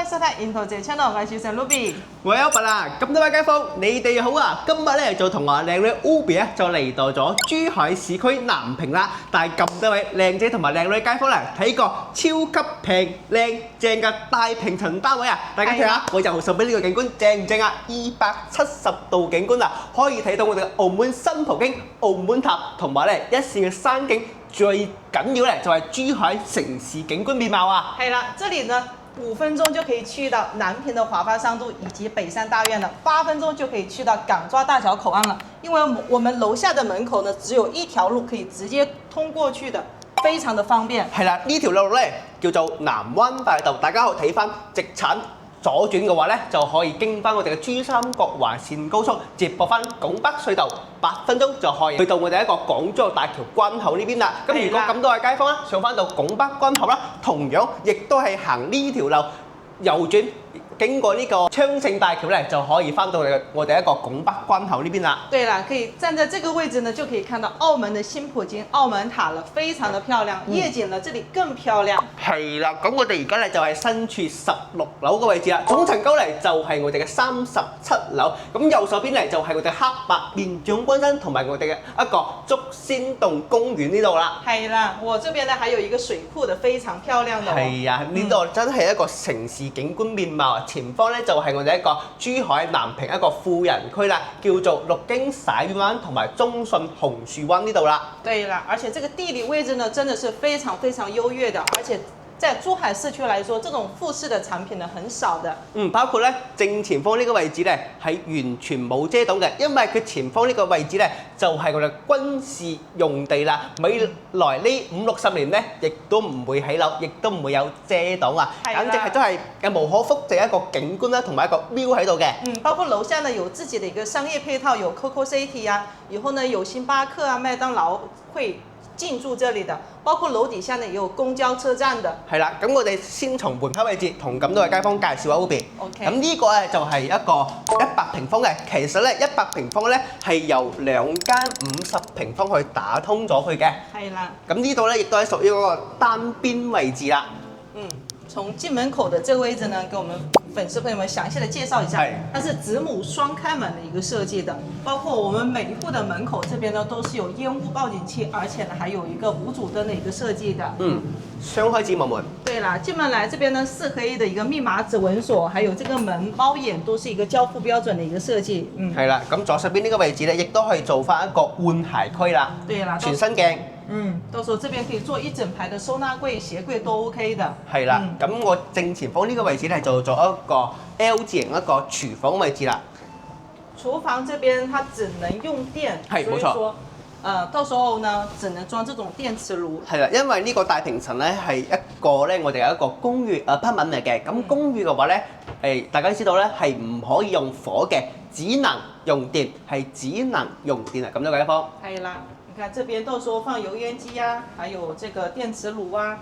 迎收睇《沿途這 channel》，我係小常 Ruby。我有份啦，咁多位街坊，你哋好啊！今日咧就同我靚女 Ubi 啊，就嚟到咗珠海市區南屏啦，帶咁多位靚仔同埋靚女街坊嚟睇個超級平靚正嘅大平層單位啊！大家睇下，我右手邊呢個景觀正唔正啊？270度景觀啊，可以睇到我哋嘅澳門新葡京、澳門塔同埋咧一線嘅山景，最緊要咧就係珠海城市景觀面貌啊！係啦，這裡呢5分鐘就可以去到南屏的華發商都以及北山大院了，8分鐘就可以去到港抓大橋口岸了。因為我們樓下的門口呢，只有一條路可以直接通過去的，非常的方便。係啦，呢條路咧叫做南灣大道，大家可以睇翻直產。左轉嘅話咧，就可以經翻我哋嘅珠三角環線高速，接駁翻拱北隧道，8分鐘就可以去到我哋一個港珠澳大橋關口呢邊啦。咁如果咁多位街坊啦，上翻到拱北關口啦，同樣亦都係行呢條路右轉。經過呢個昌盛大橋咧，就可以翻到我哋一個拱北關口呢邊啦。對啦，可以站在這個位置呢，就可以看到澳門的新葡京澳門塔了，非常的漂亮。夜景呢，這裡更漂亮。係啦，咁我哋而家咧就係身處16樓嘅位置啦，總層高咧就係我哋嘅37樓。咁右手邊咧就係我哋黑白面長軍山同埋我哋嘅一個竹仙洞公園呢度啦。係啦，我這邊呢還有一個水庫的，非常漂亮的。係啊，呢度真係一個城市景觀面貌啊！前方咧就係我哋一個珠海南屏一個富人區啦，叫做陸經洗灣同埋中信紅樹灣呢度啦。對啦，而且這個地理位置呢，真的是非常非常優越的，而且在珠海市區來說，這種複式的產品呢很少的。包括咧正前方呢個位置咧係完全冇遮擋嘅，因為佢前方呢個位置咧就係我哋軍事用地啦。未來呢50-60年咧，亦都唔會起樓，亦都唔會有遮擋啊！簡直係真係無可複製一個景觀啦，同埋一個 view 喺度嘅。包括樓下呢有自己的一個商業配套，有 Coco City 啊，以後呢有星巴克啊、麥當勞會進駐這裡的，包括樓底下呢也有公交車站的。係啦，咁我哋先從門口位置同咁多位街坊介紹下嗰邊。咁呢個咧就係一個100平方嘅，其實咧100平方咧係由2間50平方去打通咗佢嘅。係啦。咁呢度咧亦都係屬於嗰個單邊位置啦。從進門口的這個位置呢，給我們粉絲朋友們詳細的介紹一下，它是子母雙開門的一個設計的，包括我們每一戶的門口這邊呢，都是有煙霧報警器，而且呢還有一個無主燈的一個設計的。雙開子母門。對啦，進門來這邊呢4合一的一個密碼指紋鎖，還有這個門貓眼都是一個交付標準的一個設計。係啦，咁左手邊呢個位置呢，亦都可以做翻一個換鞋區啦。對啦，全身鏡。到時候這邊可以做一整排的收納櫃、鞋櫃都 OK 的。係啦，咁我正前方呢個位置咧就做一個 L 字形一個廚房位置啦。廚房這邊它只能用電，係冇錯。到時候呢只能裝這種電磁爐。係啦，因為呢個大平層咧係一個咧我哋有一個公寓apartment嚟嘅，咁公寓嘅話咧大家知道咧係唔可以用火嘅，只能用電，係只能用電啊！咁多位街坊。係啦。你看這邊到時候放油煙機啊，還有這個電磁爐啊，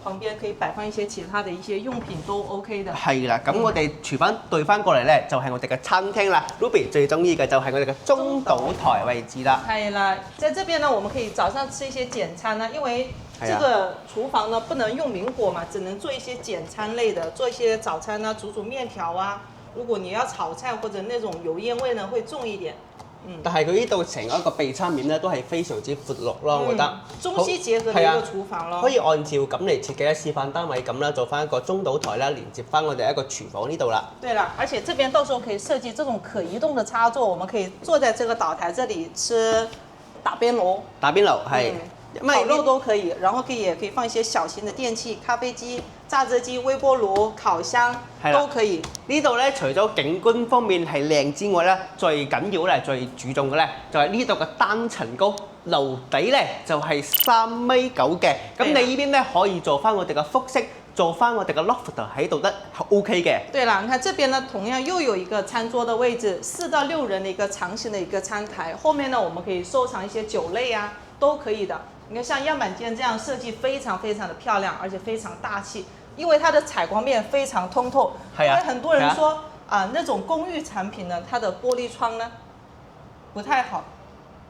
旁邊可以擺放一些其他的一些用品都 OK 的。係啦，咁我哋廚房對翻過嚟咧，就係我哋嘅餐廳啦。Ruby 最中意嘅就係我哋嘅中島台位置啦。係啦，在這邊呢，我們可以早上吃一些簡餐啦，因為這個廚房呢不能用明火嘛，只能做一些簡餐類的，做一些早餐啊，煮麵條啊。如果你要炒菜或者那種油煙味呢，會重一點。但係佢呢度成個備餐面咧都係非常之闊落咯，我覺得中西結合嘅一個廚房咯。可以按照咁嚟設計示範單位咁啦，做翻一個中島台啦，連接翻我哋一個廚房呢度啦。對啦，而且這邊到時候可以設計這種可移動的插座，我們可以坐在這個島台這裡吃打邊爐。打邊爐係。烤肉都可以，然後也可以放一些小型的電器，咖啡機、榨汁機、微波爐、烤箱都可以。呢度咧，除咗景觀方面係靚之外咧，最緊要咧、最注重嘅咧，就係呢度嘅單層高，樓底咧就係3.9米嘅。咁你呢邊咧可以做翻我哋嘅複式，做翻我哋嘅 loft 喺度得 OK 嘅。對啦，你看這邊呢，同樣又有一個餐桌的位置，4到6人的一個長形的一個餐台，後面呢我們可以收藏一些酒類啊，都可以的。你看像樣板間這樣設計非常非常的漂亮，而且非常大氣，因為它的採光面非常通透。因為很多人說那種公寓產品呢，它的玻璃窗呢不太好，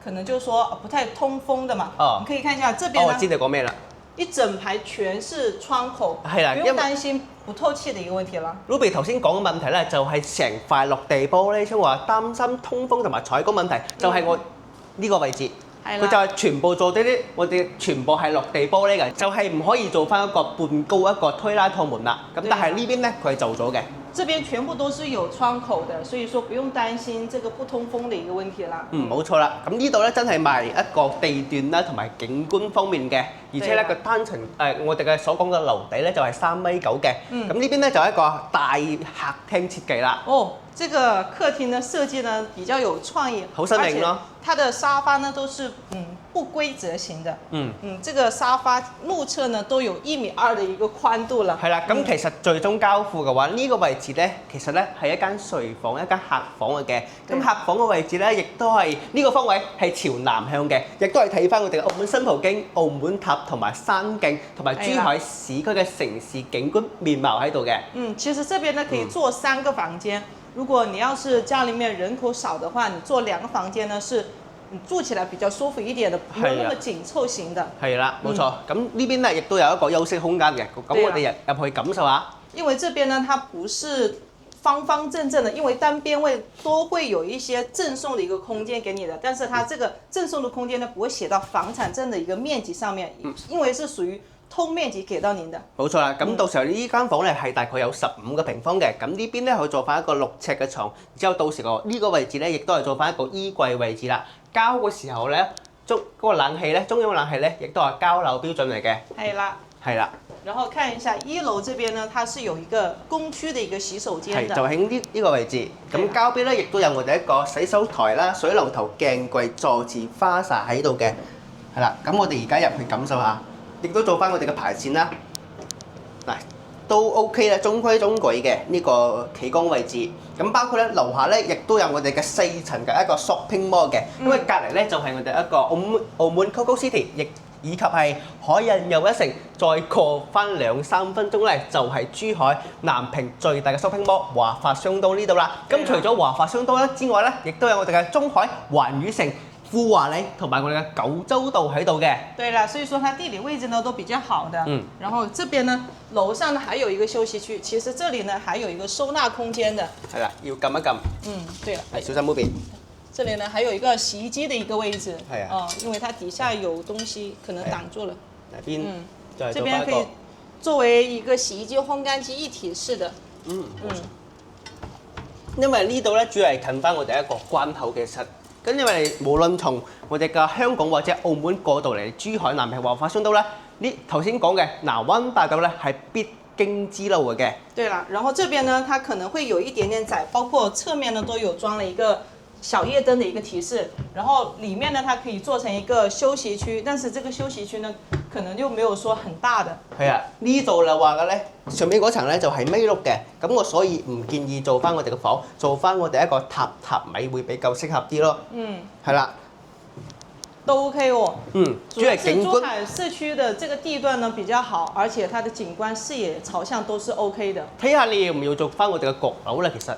可能就是說不太通風的嘛。你可以看一下這邊呢。我知你講咩啦。一整排全是窗口，係啦，不用擔心不透氣的一個問題啦。Ruby 頭先講嘅問題咧，就係成塊落地玻璃，即係話擔心通風同埋採光問題，就係我呢個位置。佢就係全部做啲我哋全部係落地玻璃嘅，就係唔可以做翻一個半高一個推拉套門啦。咁但係呢邊咧佢係做咗嘅。這邊全部都是有窗口的，所以說不用擔心這個不通風的一個問題啦。冇錯啦。咁呢度咧真係賣一個地段啦，同埋景觀方面嘅，而且咧個單層我哋嘅所講嘅樓底咧就係3.9米嘅。咁呢邊咧就係一個大客廳設計啦。哦，這個客廳呢設計呢比較有創意，好新穎咯。它的沙發呢都是不規則型的。這個沙發目測呢都有1.2米的一個寬度啦。係啦，咁其實最終交付嘅話，呢個位置咧其實咧係一間睡房、一間客房嚟嘅。咁客房嘅位置咧，亦都係呢個方位係朝南向嘅，亦都係睇翻我哋嘅澳門新葡京、澳門塔同埋山徑同埋珠海市區嘅城市景觀面貌喺度嘅。其實這邊呢可以做3個房間。如果你要是家裡面人口少的話，你做2個房間呢，是住起來比較舒服一點的，不用那麼緊湊型的。係啦，冇錯。咁呢邊咧亦都有一個休息空間嘅，咁我哋入去感受下。因為這邊呢，它不是方方正正的，因為單邊位都會有一些贈送的一個空間給你的，但是它這個贈送的空間呢，不會寫到房產證的一個面積上面，因為是屬於通面積給到您的。冇錯啦，咁到時候呢間房咧係大概有15個平方嘅，咁呢邊咧可以做翻一個6尺嘅床，之後到時呢個位置咧亦都係做翻一個衣櫃位置啦。交嘅時候咧，嗰個冷氣咧，中央冷氣咧亦都係交樓標準嚟嘅。係啦。係啦。然後看一下1樓這邊呢，它是有一個公區的一個洗手間的。係，就喺呢個位置。咁交邊咧亦都有我哋一個洗手台啦、水龍頭、鏡櫃、坐廁、花灑喺度嘅。係啦，咁我哋而家入去感受下。亦都做翻我哋嘅排線啦，嗱都 OK 啦，中規中矩嘅呢個企缸位置。咁包括咧樓下咧，亦都有我哋嘅4層嘅一個 shopping mall 嘅，因為隔離咧就係我哋一個澳門 Coco City，以及係海印又一城，再過翻2-3分鐘咧就係珠海南屏最大嘅 shopping mall 華發商都呢度啦。咁除咗華發商都咧之外咧，亦都有我哋嘅中海環宇城、富華里同埋我哋嘅九州道喺度嘅。對啦，所以說它地理位置呢都比較好的。然後這邊呢，樓上呢還有一個休息區，其實這裡呢還有一個收納空間的。係啦，要撳一撳。對啦。係，小心 Ruby。這裡呢還有一個洗衣機的一個位置。係啊。因為它底下有東西可能擋住了。這邊可以作為一個洗衣機、烘乾機一體式的。因為呢度咧主要係近翻我哋一個關口嘅實。咁因為無論從我哋嘅香港或者澳門過到嚟珠海南屏華發商都咧，呢頭先講嘅南灣大道咧係必經之路嘅。對啦，然後這邊呢，它可能會有一點點窄，包括側面呢都有裝了一個小夜燈的一個提示，然後裡面呢，它可以做成一個休息區，但是這個休息區呢，可能就沒有說很大的。係啊，呢度就話嘅咧，上面嗰層咧就係米碌嘅，咁我所以唔建議做翻我哋嘅房，做翻我哋一個塔米會比較適合啲咯。係啦。都 OK 哦。主要係景觀。珠海市區的這個地段呢比較好，而且它的景觀視野朝向都是 OK 的。睇下你要唔要做翻我哋嘅閣樓咧，其實。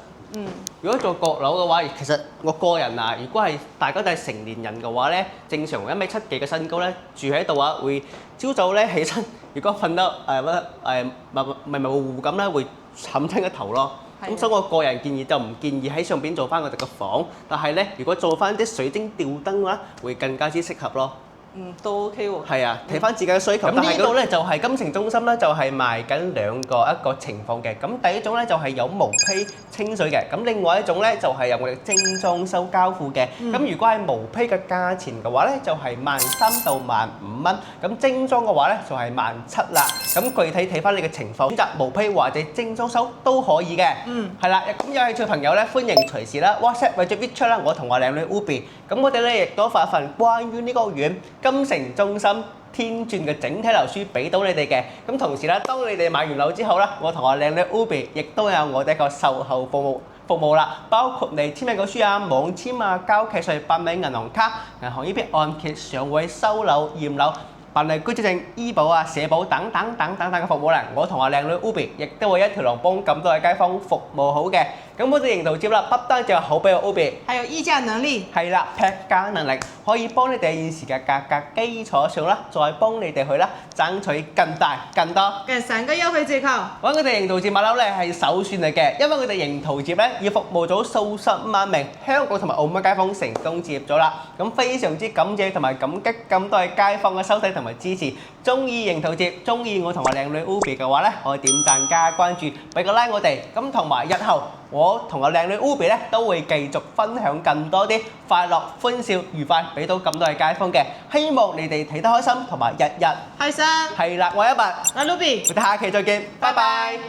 如果做閣樓嘅話，其實我個人啊，如果係大家都係成年人嘅話咧，正常1.7米嘅身高咧，住喺度啊，會朝早咧起身，如果瞓得迷迷糊糊咁咧，會冚親個頭咯。咁所以我個人建議就唔建議喺上邊做翻我哋嘅房，但係咧，如果做翻啲水晶吊燈嘅話，會更加之適合咯。都 OK 喎。係啊，睇翻自己嘅需求。咁呢度咧就係金城中心咧，就係賣緊兩個一個情況嘅。咁第一種咧就係有毛坯清水嘅，咁另外一種咧就係有我哋精裝修交付嘅。咁如果係毛坯嘅價錢嘅話咧，就係13,000到15,000蚊。咁精裝嘅話咧就係17,000啦。咁具體睇翻你嘅情況，選擇毛坯或者精裝修都可以嘅。係啦，咁有興趣嘅朋友咧，歡迎隨時啦 WhatsApp 或者 WeChat 啦，我同我靚女 Ubi。咁我哋咧亦都發一份關於呢個院金城中心天鑽嘅整體樓書俾到你哋嘅，咁同時咧，當你哋買完樓之後咧，我同我靚女 Ubi 亦都有我哋一個售後服務啦，包括你簽名個書啊、網簽啊、交契稅、辦理銀行卡、銀行呢邊按揭上會收樓驗樓。辦理居住證、醫保啊、社保等嘅服務咧，我同阿靚女 Ubi 亦都會一條龍幫咁多嘅街坊服務好嘅。咁我哋營圖接啦，不單止有口碑嘅 Ubi， 還有議價能力。係啦，劈價能力可以幫你哋現時嘅價格基礎上啦，再幫你哋去啦爭取更大更多。跟3個優惠折扣。揾佢哋營圖接物流咧係首選嚟嘅，因為佢哋營圖接咧已服務咗數十萬名香港同埋澳門街坊成功接咗啦。咁非常之感謝同埋感激咁多嘅街坊嘅收睇同埋支持。中意營圖接，中意我同阿靚女 Ubi 嘅話咧，可以點讚加關注，俾個 like 我哋。咁同埋日後我同阿靚女 Ubi 咧都會繼續分享更多啲快樂、歡笑、愉快，俾到咁多嘅街坊嘅。希望你哋睇得開心同埋日日開心。係啦，我係一文，我係 Ruby。我哋下期再見，拜拜。